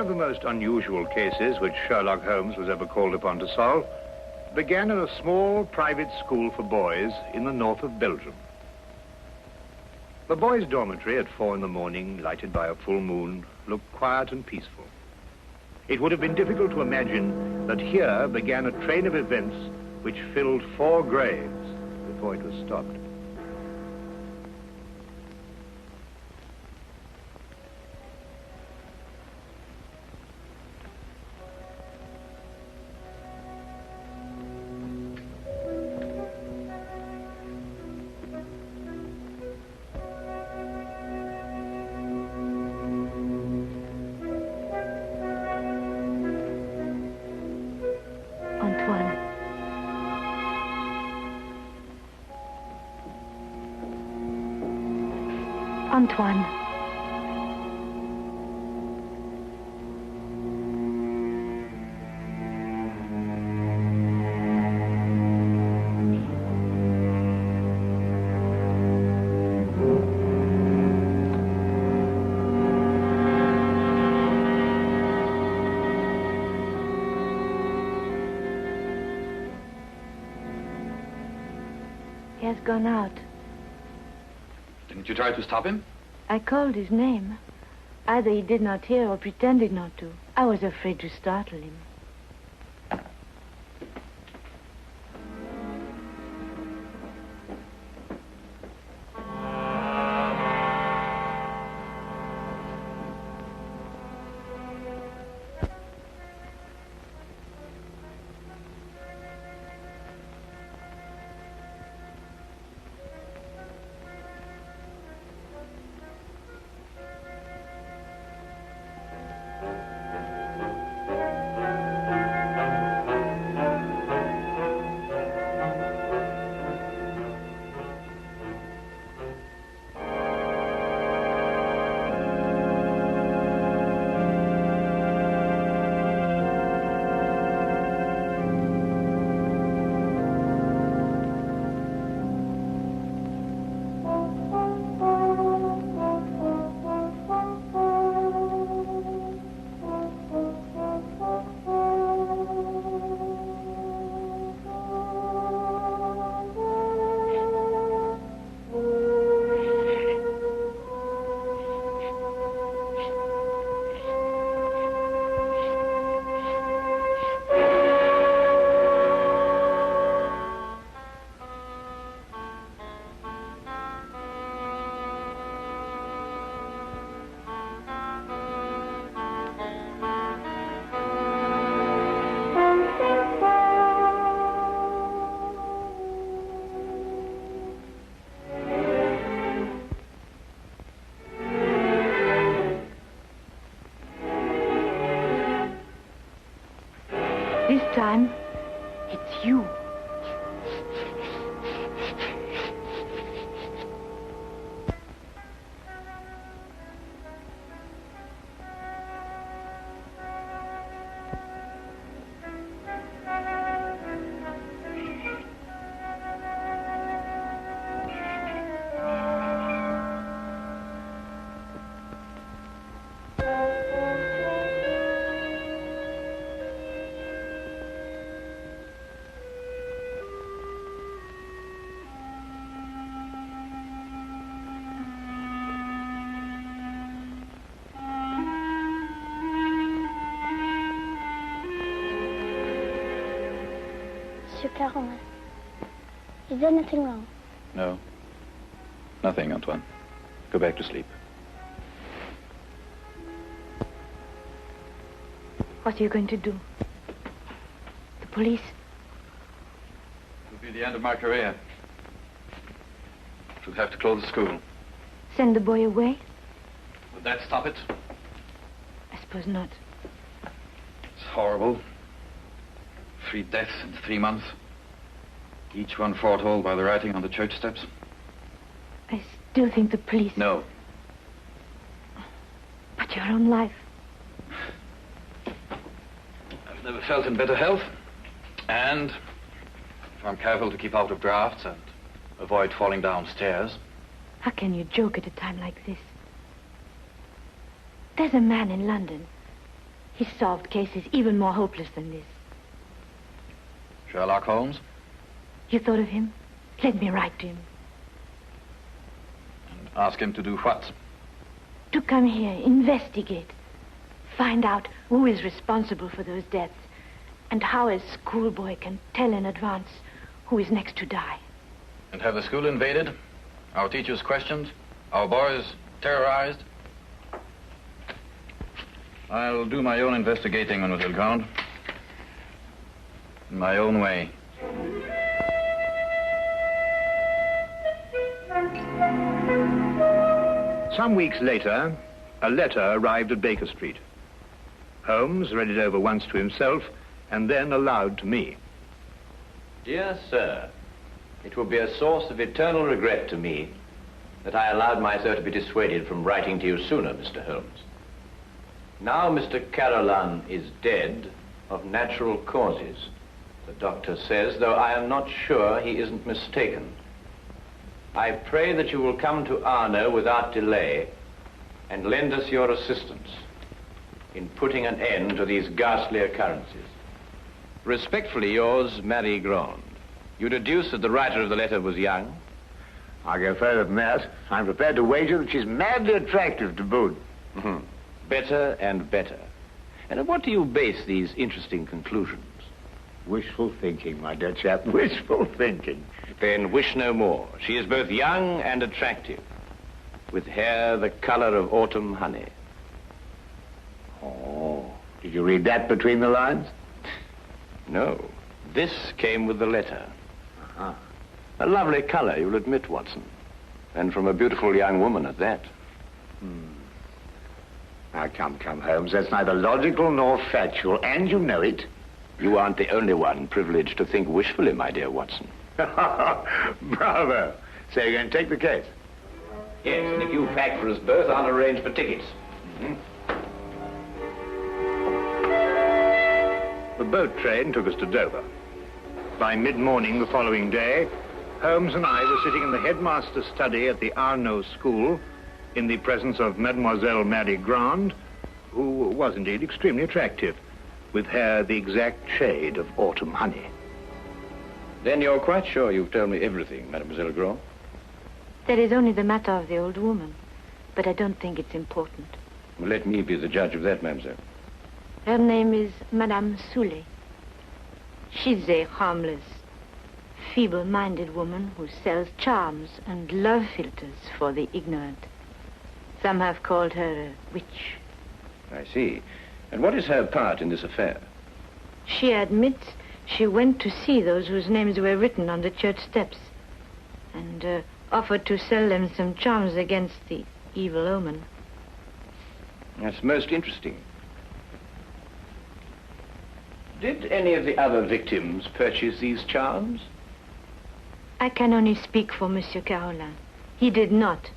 of the most unusual cases which Sherlock Holmes was ever called upon to solve began in a small private school for boys in the north of Belgium. The boys' dormitory at 4 in the morning, lighted by a full moon, looked quiet and peaceful. It would have been difficult to imagine that here began a train of events which filled 4 graves before it was stopped. Antoine. He has gone out. Didn't you try to stop him? I called his name. Either he did not hear or pretended not to. I was afraid to startle him. This time, it's you. Monsieur Caron, is there nothing wrong? No. Nothing, Antoine. Go back to sleep. What are you going to do? The police? It will be the end of my career. Should have to close the school. Send the boy away? Would that stop it? I suppose not. It's horrible. 3 deaths in 3 months. Each one foretold by the writing on the church steps. I still think the police... No. But your own life... I've never felt in better health. And if I'm careful to keep out of drafts and avoid falling downstairs. How can you joke at a time like this? There's a man in London He's solved cases even more hopeless than this. Sherlock Holmes? You thought of him? Let me write to him. And ask him to do what? To come here, investigate. Find out who is responsible for those deaths and how a schoolboy can tell in advance who is next to die. And have the school invaded? Our teachers questioned? Our boys terrorized? I'll do my own investigating, Mademoiselle Grande. In my own way. Some weeks later, a letter arrived at Baker Street. Holmes read it over once to himself and then aloud to me. Dear sir, it will be a source of eternal regret to me that I allowed myself to be dissuaded from writing to you sooner, Mr. Holmes. Now Mr. Carolan is dead of natural causes, the doctor says, though I am not sure he isn't mistaken. I pray that you will come to Arno without delay and lend us your assistance in putting an end to these ghastly occurrences. Respectfully yours, Marie Grande. You deduce that the writer of the letter was young? I'll go further than that. I'm prepared to wager that she's madly attractive to boot. Better and better. And on what do you base these interesting conclusions? Wishful thinking, my dear chap, wishful thinking. Then wish no more. She is both young and attractive, with hair the color of autumn honey. Oh, did you read that between the lines? No, this came with the letter. Uh-huh. A lovely color, you'll admit, Watson. And from a beautiful young woman at that. Now, come, Holmes. That's neither logical nor factual, and you know it. You aren't the only one privileged to think wishfully, my dear Watson. Bravo. So you're going to take the case? Yes, and if you pack for us both, I'll arrange for tickets. The boat train took us to Dover. By mid-morning the following day, Holmes and I were sitting in the headmaster's study at the Arno School in the presence of Mademoiselle Marie Grande, who was indeed extremely attractive, with hair the exact shade of autumn honey. Then you're quite sure you've told me everything, Mademoiselle Grande? That is only the matter of the old woman, but I don't think it's important. Well, let me be the judge of that, mademoiselle. Her name is Madame Soulet. She's a harmless, feeble-minded woman who sells charms and love philters for the ignorant. Some have called her a witch. I see. And what is her part in this affair? She admits she went to see those whose names were written on the church steps and offered to sell them some charms against the evil omen. That's most interesting. Did any of the other victims purchase these charms? I can only speak for Monsieur Carolan. He did not.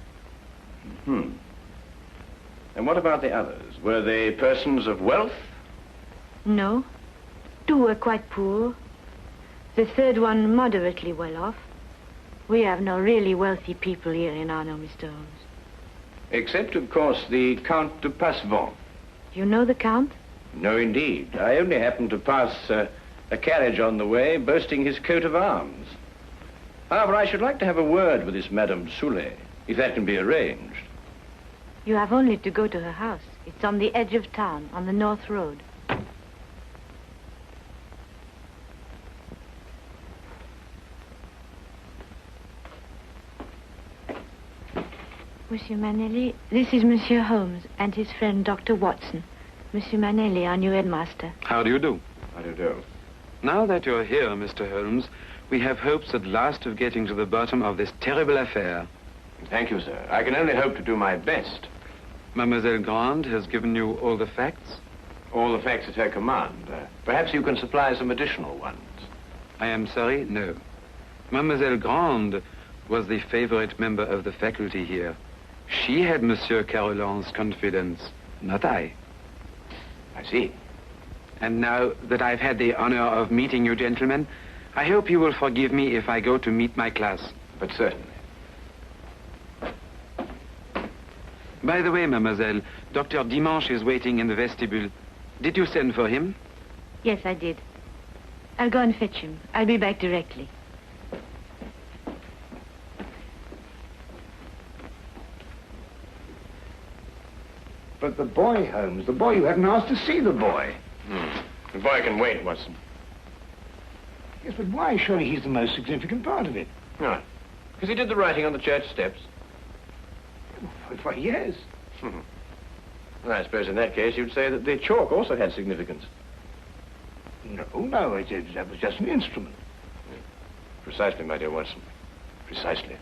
And what about the others? Were they persons of wealth? No. Two were quite poor. The third one moderately well off. We have no really wealthy people here in Arno, Mr. Holmes. Except, of course, the Count de Passevant. You know the Count? No, indeed. I only happened to pass a carriage on the way boasting his coat of arms. However, I should like to have a word with this Madame Soulet, if that can be arranged. You have only to go to her house. It's on the edge of town, on the North Road. Monsieur Manelli, this is Monsieur Holmes and his friend Dr. Watson. Monsieur Manelli, our new headmaster. How do you do? How do you do? Now that you're here, Mr. Holmes, we have hopes at last of getting to the bottom of this terrible affair. Thank you, sir. I can only hope to do my best. Mademoiselle Grande has given you all the facts? All the facts at her command. Perhaps you can supply some additional ones. I am sorry, no. Mademoiselle Grande was the favorite member of the faculty here. She had Monsieur Carolan's confidence, not I. I see. And now that I've had the honor of meeting you gentlemen, I hope you will forgive me if I go to meet my class. But certainly. By the way, mademoiselle, Dr. Dimanche is waiting in the vestibule. Did you send for him? Yes, I did. I'll go and fetch him. I'll be back directly. But the boy, Holmes, the boy, you hadn't asked to see the boy. The boy can wait, Watson. Yes, but why? Surely he's the most significant part of it. No. Because he did the writing on the church steps. Why, yes. Well, I suppose in that case you'd say that the chalk also had significance. No, that was just an instrument. Precisely, my dear Watson. Precisely.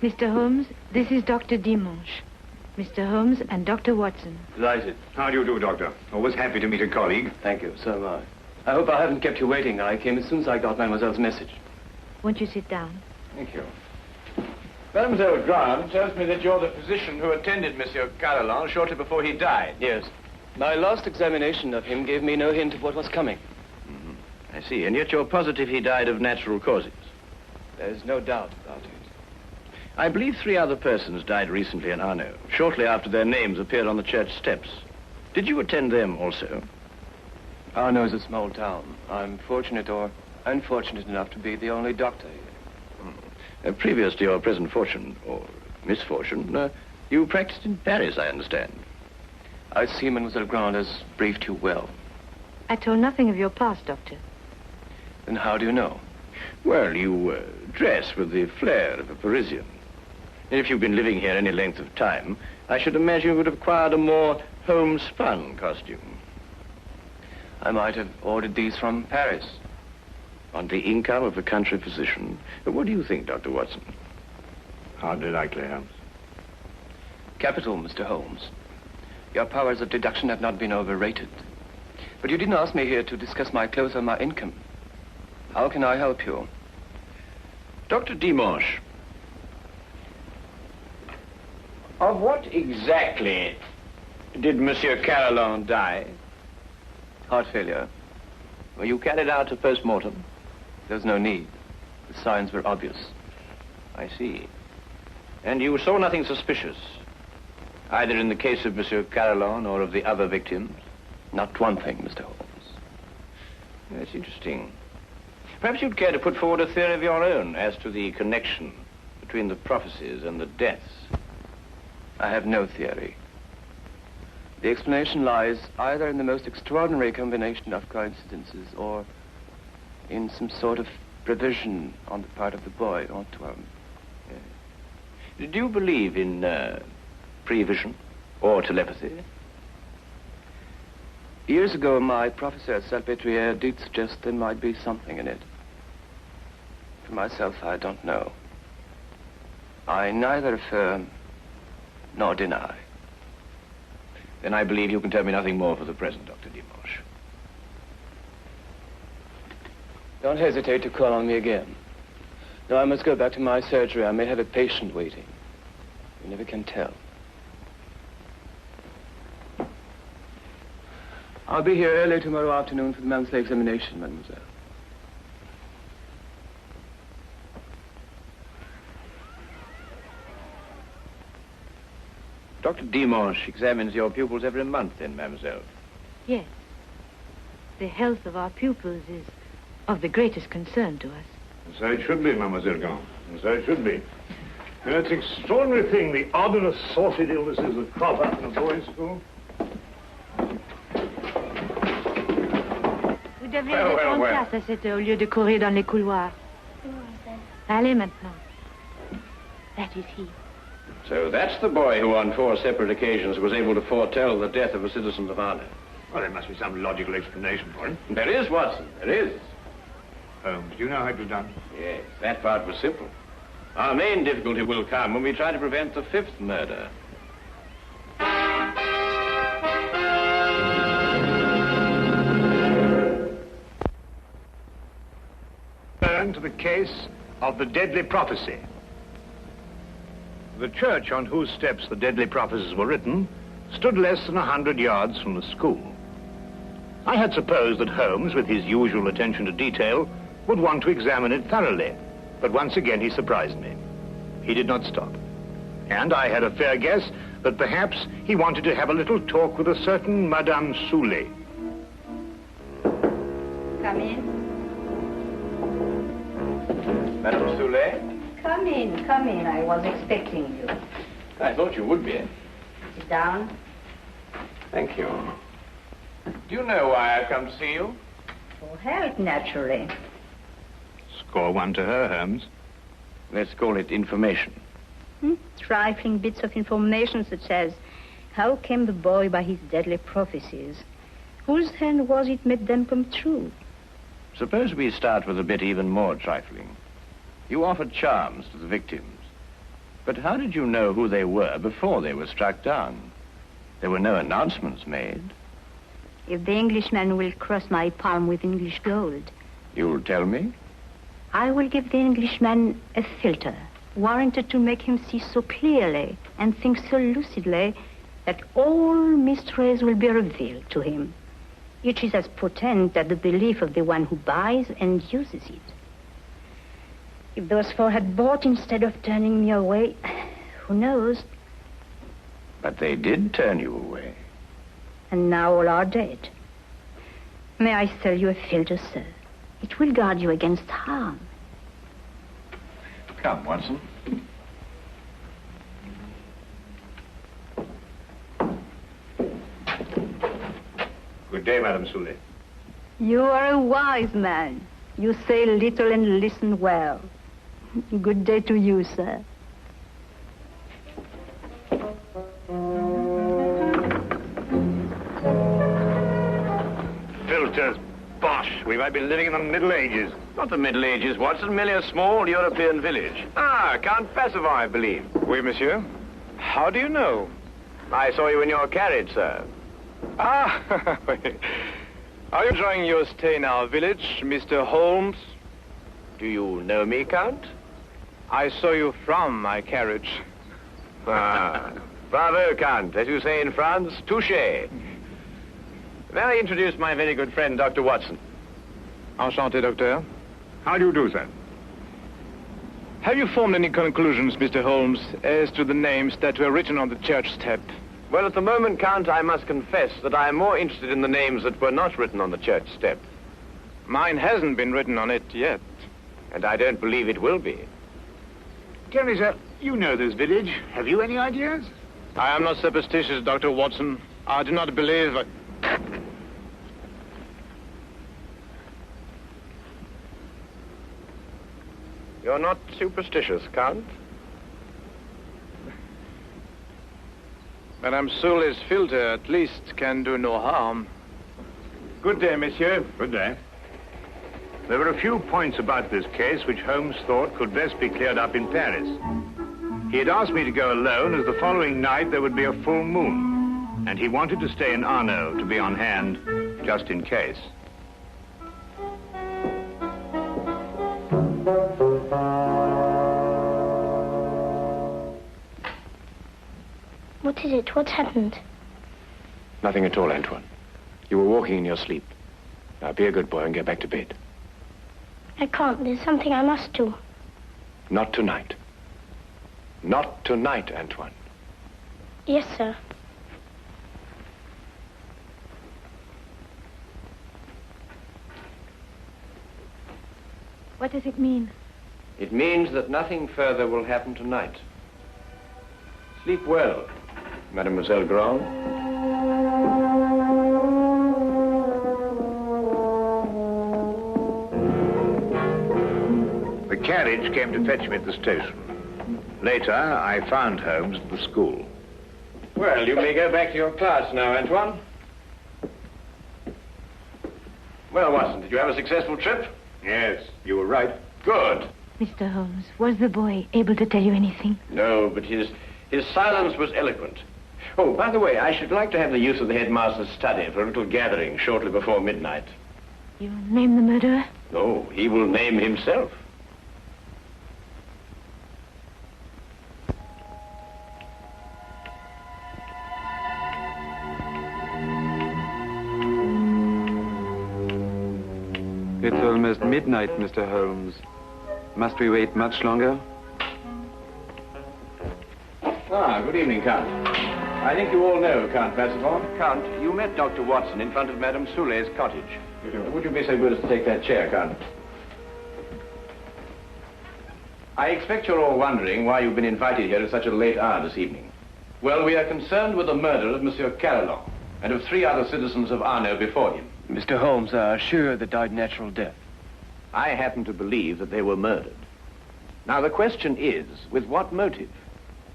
Mr. Holmes, this is Dr. Dimanche. Mr. Holmes and Dr. Watson. Delighted. How do you do, Doctor? Always happy to meet a colleague. Thank you, so am I. I hope I haven't kept you waiting. I came as soon as I got Mademoiselle's message. Won't you sit down? Thank you. Mademoiselle Grant tells me that you're the physician who attended Monsieur Carolan shortly before he died. Yes. My last examination of him gave me no hint of what was coming. I see. And yet you're positive he died of natural causes. There's no doubt about it. I believe 3 other persons died recently in Arno, shortly after their names appeared on the church steps. Did you attend them also? Arno is a small town. I'm fortunate or unfortunate enough to be the only doctor here. Previous to your present fortune, or misfortune, you practiced in Paris, I understand. I see Mademoiselle Grant has briefed you well. I told nothing of your past, Doctor. Then how do you know? Well, you dress with the flair of a Parisian. And if you've been living here any length of time, I should imagine you would have acquired a more homespun costume. I might have ordered these from Paris. On the income of a country physician. What do you think, Dr. Watson? Hardly likely, Holmes. Capital, Mr. Holmes. Your powers of deduction have not been overrated. But you didn't ask me here to discuss my clothes or my income. How can I help you? Dr. Dimanche, of what exactly did Monsieur Carolan die? Heart failure. Were you carried out a post-mortem? There's no need. The signs were obvious. I see. And you saw nothing suspicious, either in the case of Monsieur Carolan or of the other victims? Not one thing, Mr. Holmes. That's interesting. Perhaps you'd care to put forward a theory of your own as to the connection between the prophecies and the deaths. I have no theory. The explanation lies either in the most extraordinary combination of coincidences or in some sort of provision on the part of the boy, Antoine. Do you believe in prevision or telepathy? Years ago, my professor at Salpêtrière did suggest there might be something in it. For myself, I don't know. I neither affirm nor deny. Then I believe you can tell me nothing more for the present, Dr. Dimanche. Don't hesitate to call on me again. Though I must go back to my surgery, I may have a patient waiting. You never can tell. I'll be here early tomorrow afternoon for the monthly examination, mademoiselle. Dr. Dimanche examines your pupils every month, then, mademoiselle? Yes. The health of our pupils is of the greatest concern to us. And so it should be, Mademoiselle Grant. And so it should be. You know, it's an extraordinary thing, the odd and assorted illnesses that crop up in a boys' school. Vous devriez être en classe à cette heure au lieu de courir dans les couloirs. Allez maintenant. That is he. So that's the boy who on 4 separate occasions was able to foretell the death of a citizen of Arno. Well, there must be some logical explanation for it. There is, Watson, there is. Holmes, do you know how it was done? Yes, that part was simple. Our main difficulty will come when we try to prevent the 5th murder. Turn to the case of the deadly prophecy. The church on whose steps the deadly prophecies were written stood less than 100 yards from the school. I had supposed that Holmes, with his usual attention to detail, would want to examine it thoroughly, but once again he surprised me. He did not stop. And I had a fair guess that perhaps he wanted to have a little talk with a certain Madame Soulet. Come in. Madame Soulet? Come in, come in. I was expecting you. I thought you would be. Sit down. Thank you. Do you know why I've come to see you? For help, naturally. Score one to her, Holmes. Let's call it information. Trifling bits of information such as how came the boy by his deadly prophecies? Whose hand was it made them come true? Suppose we start with a bit even more trifling. You offered charms to the victims. But how did you know who they were before they were struck down? There were no announcements made. If the Englishman will cross my palm with English gold, You'll tell me? I will give the Englishman a filter, warranted to make him see so clearly and think so lucidly that all mysteries will be revealed to him. Each is as potent as the belief of the one who buys and uses it. If those four had bought instead of turning me away, who knows? But they did turn you away. And now all are dead. May I sell you a filter, sir? It will guard you against harm. Come, Watson. Good day, Madame Soulet. You are a wise man. You say little and listen well. Good day to you, sir. Filters, bosh. We might be living in the Middle Ages. Not the Middle Ages, Watson. Merely a small European village. Ah, Count Passivant, I believe. Oui, monsieur. How do you know? I saw you in your carriage, sir. Ah, are you enjoying your stay in our village, Mr. Holmes? Do you know me, Count? I saw you from my carriage. Ah, bravo, Count. As you say in France, touché. May I introduce my very good friend, Dr. Watson? Enchanté, docteur. How do you do, sir? Have you formed any conclusions, Mr. Holmes, as to the names that were written on the church step? Well, at the moment, Count, I must confess that I am more interested in the names that were not written on the church step. Mine hasn't been written on it yet. And I don't believe it will be. Tell me, sir, you know this village. Have you any ideas? I am not superstitious, Dr. Watson. I do not believe... You're not superstitious, Count? Madame Soulet's filter, at least, can do no harm. Good day, monsieur. Good day. There were a few points about this case which Holmes thought could best be cleared up in Paris. He had asked me to go alone, as the following night there would be a full moon, and he wanted to stay in Arno to be on hand, just in case. What is it? What's happened? Nothing at all, Antoine. You were walking in your sleep. Now, be a good boy and get back to bed. I can't. There's something I must do. Not tonight. Not tonight, Antoine. Yes, sir. What does it mean? It means that nothing further will happen tonight. Sleep well, Mademoiselle Grand. The carriage came to fetch me at the station. Later, I found Holmes at the school. Well, you may go back to your class now, Antoine. Well, Watson, did you have a successful trip? Yes, you were right. Good. Mr. Holmes, was the boy able to tell you anything? No, but his silence was eloquent. Oh, by the way, I should like to have the use of the headmaster's study for a little gathering shortly before midnight. You name the murderer? No, he will name himself. It's almost midnight, Mr. Holmes. Must we wait much longer? good evening, Count. I think you all know Count Percival. Count, You met Dr. Watson in front of Madame Soulet's cottage. Would you be so good as to take that chair, Count? I expect you're all wondering why you've been invited here at such a late hour this evening. Well, we are concerned with the murder of Monsieur Carolon and of 3 other citizens of Arno before him. Mr. Holmes are sure they died natural death. I happen to believe that they were murdered. Now, the question is, with what motive?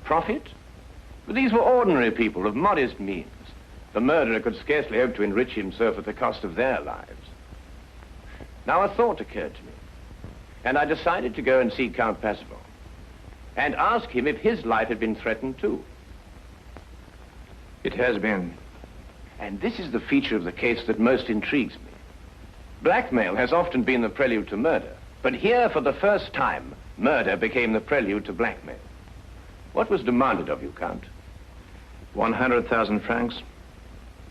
Profit? But these were ordinary people of modest means. The murderer could scarcely hope to enrich himself at the cost of their lives. Now, a thought occurred to me, and I decided to go and see Count Percival and ask him if his life had been threatened too. It has been. And this is the feature of the case that most intrigues me. Blackmail has often been the prelude to murder, but here, for the first time, murder became the prelude to blackmail. What was demanded of you, Count? 100,000 francs.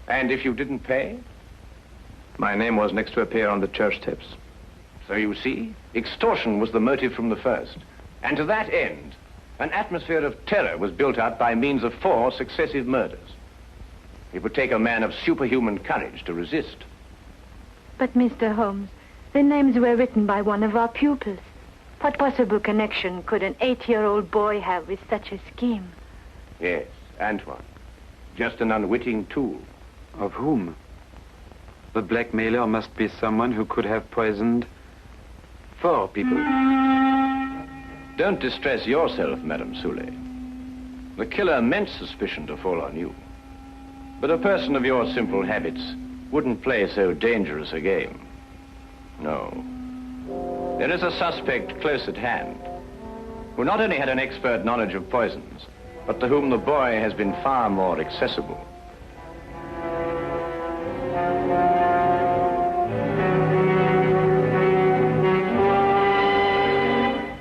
And if you didn't pay? My name was next to appear on the church steps. So you see, extortion was the motive from the first. And to that end, an atmosphere of terror was built up by means of 4 successive murders. It would take a man of superhuman courage to resist. But, Mr. Holmes, the names were written by one of our pupils. What possible connection could an 8-year-old boy have with such a scheme? Yes, Antoine. Just an unwitting tool. Of whom? The blackmailer must be someone who could have poisoned 4 people. Don't distress yourself, Madame Soulet. The killer meant suspicion to fall on you. But a person of your simple habits wouldn't play so dangerous a game. No. There is a suspect close at hand, who not only had an expert knowledge of poisons, but to whom the boy has been far more accessible.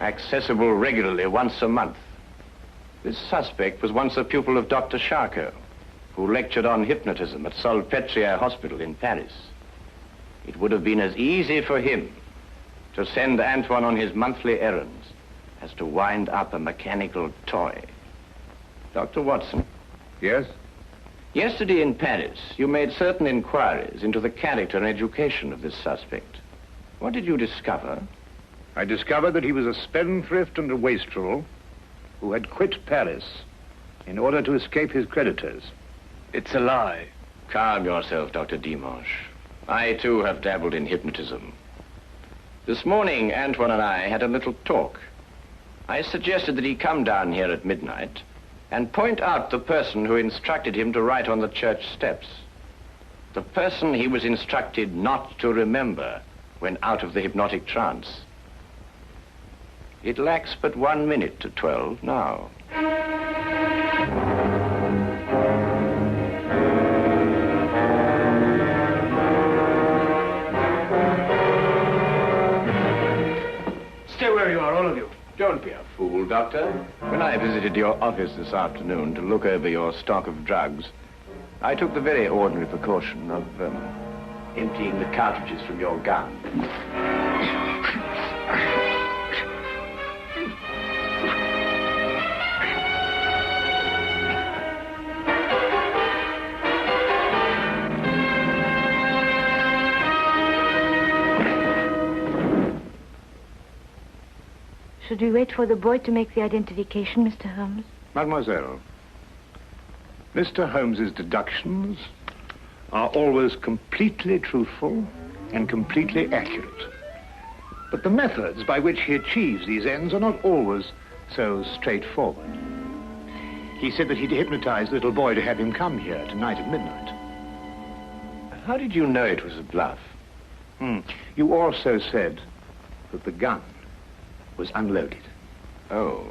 Accessible regularly once a month. This suspect was once a pupil of Dr. Charcot, who lectured on hypnotism at Salpêtrière Hospital in Paris. It would have been as easy for him to send Antoine on his monthly errands as to wind up a mechanical toy. Dr. Watson. Yes? Yesterday in Paris, you made certain inquiries into the character and education of this suspect. What did you discover? I discovered that he was a spendthrift and a wastrel who had quit Paris in order to escape his creditors. It's a lie. Calm yourself, Dr. Dimanche. I, too, have dabbled in hypnotism. This morning, Antoine and I had a little talk. I suggested that he come down here at midnight and point out the person who instructed him to write on the church steps. The person he was instructed not to remember when out of the hypnotic trance. It lacks but 1 minute to 12 now. Stay where you are, all of you. Don't be a fool, Doctor. When I visited your office this afternoon to look over your stock of drugs, I took the very ordinary precaution of emptying the cartridges from your gun. Should we wait for the boy to make the identification, Mr. Holmes? Mademoiselle, Mr. Holmes's deductions are always completely truthful and completely accurate. But the methods by which he achieves these ends are not always so straightforward. He said that he'd hypnotized the little boy to have him come here tonight at midnight. How did you know it was a bluff? You also said that the gun was unloaded. Oh.